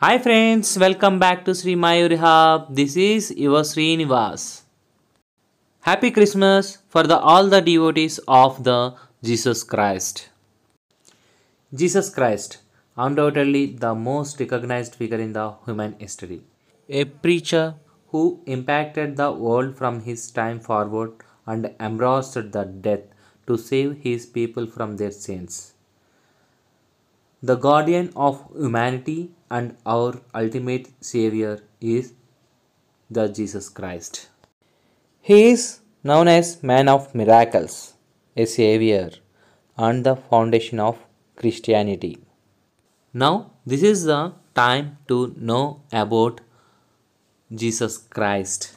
Hi friends, welcome back to Sri Mayuri Hub. This is your Srinivas. Happy Christmas for all the devotees of the Jesus Christ. Jesus Christ, undoubtedly the most recognized figure in the human history. A preacher who impacted the world from his time forward and embraced the death to save his people from their sins. The guardian of humanity and our ultimate savior is the Jesus Christ. He is known as Man of Miracles, a savior, and the foundation of Christianity. Now, this is the time to know about Jesus Christ.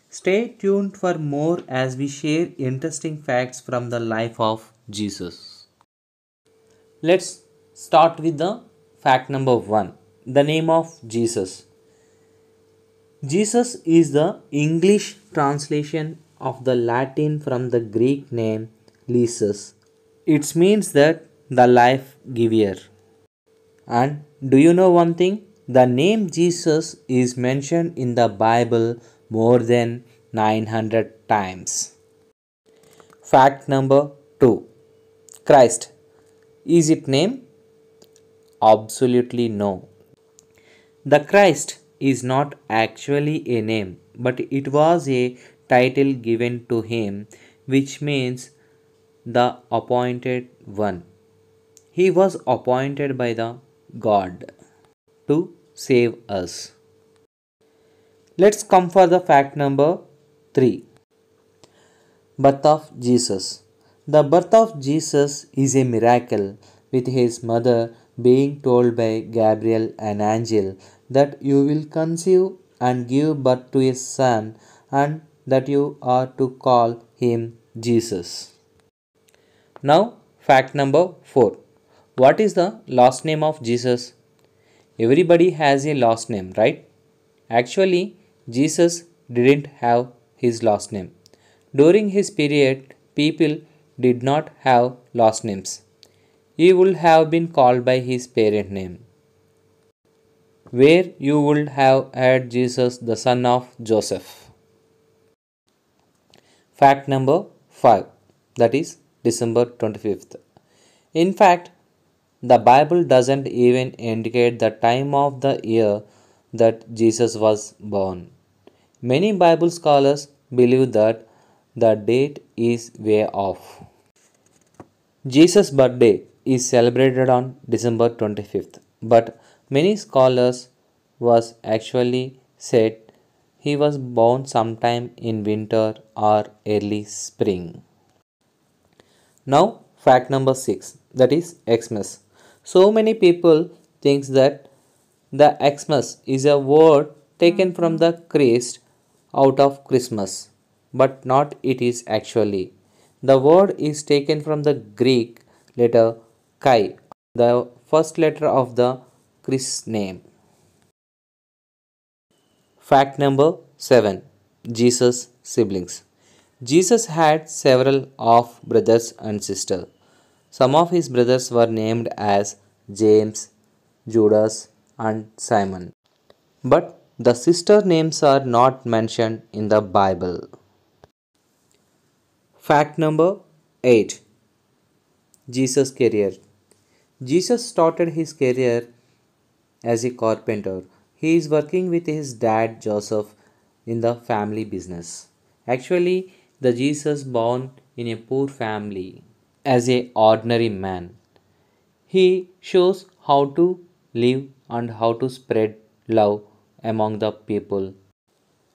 Stay tuned for more as we share interesting facts from the life of Jesus. Let's start with the fact number 1, the name of Jesus. Jesus is the English translation of the Latin from the Greek name Jesus. It means that the life giver. And do you know one thing? The name Jesus is mentioned in the Bible more than 900 times. Fact number 2. Christ. Is it name? Absolutely no. The Christ is not actually a name, but it was a title given to him, which means the appointed one. He was appointed by the God to save us. Let's come for the fact number 3. Birth of Jesus. The birth of Jesus is a miracle, with his mother being told by Gabriel an angel that you will conceive and give birth to a son and that you are to call him Jesus. Now, fact number 4. What is the last name of Jesus? Everybody has a last name, right? Actually, Jesus didn't have his last name. During his period, people did not have last names. He would have been called by his parent name, where you would have heard Jesus, the son of Joseph. Fact number 5, that is December 25th. In fact, the Bible doesn't even indicate the time of the year that Jesus was born. Many Bible scholars believe that the date is way off. Jesus' birthday is celebrated on December 25th, but many scholars was actually said he was born sometime in winter or early spring. Now, fact number 6, that is Xmas. So many people think that the Xmas is a word taken from the Christ out of Christmas, but not it is actually. The word is taken from the Greek letter chi, the first letter of the Christ name. Fact number 7, Jesus' siblings. Jesus had several of brothers and sisters. Some of his brothers were named as James, Judas, and Simon. But the sister names are not mentioned in the Bible. Fact number 8, Jesus' career. Jesus started his career as a carpenter. He is working with his dad Joseph in the family business. Actually, the Jesus born in a poor family as a ordinary man. He shows how to live and how to spread love among the people.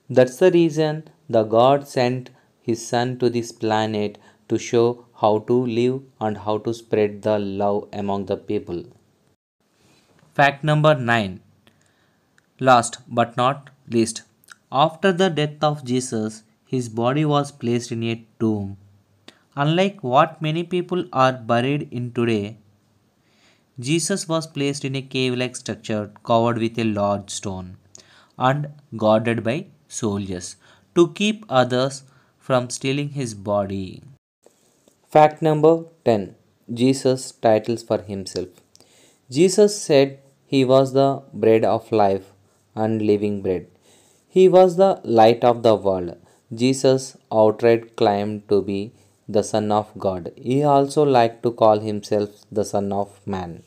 That's the reason the God sent his son to this planet to show how to live and how to spread the love among the people. Fact number 9. Last but not least. After the death of Jesus, his body was placed in a tomb. Unlike what many people are buried in today, Jesus was placed in a cave like structure covered with a large stone and guarded by soldiers to keep others from stealing his body. Fact number 10, Jesus' titles for himself. Jesus said He was the bread of life and living bread. He was the light of the world. Jesus outright claimed to be the Son of God. He also liked to call himself the Son of Man.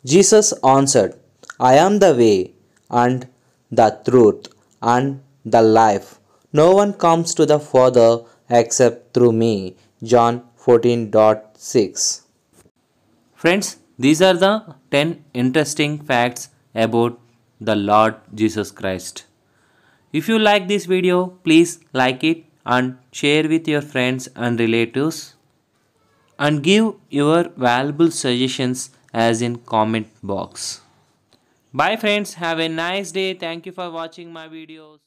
Jesus answered, I am the way and the truth and the life. No one comes to the Father except through me. John 14:6. Friends, these are the 10 interesting facts about the Lord Jesus Christ. If you like this video, please like it and share with your friends and relatives and give your valuable suggestions as in comment box. Bye friends, have a nice day. Thank you for watching my videos.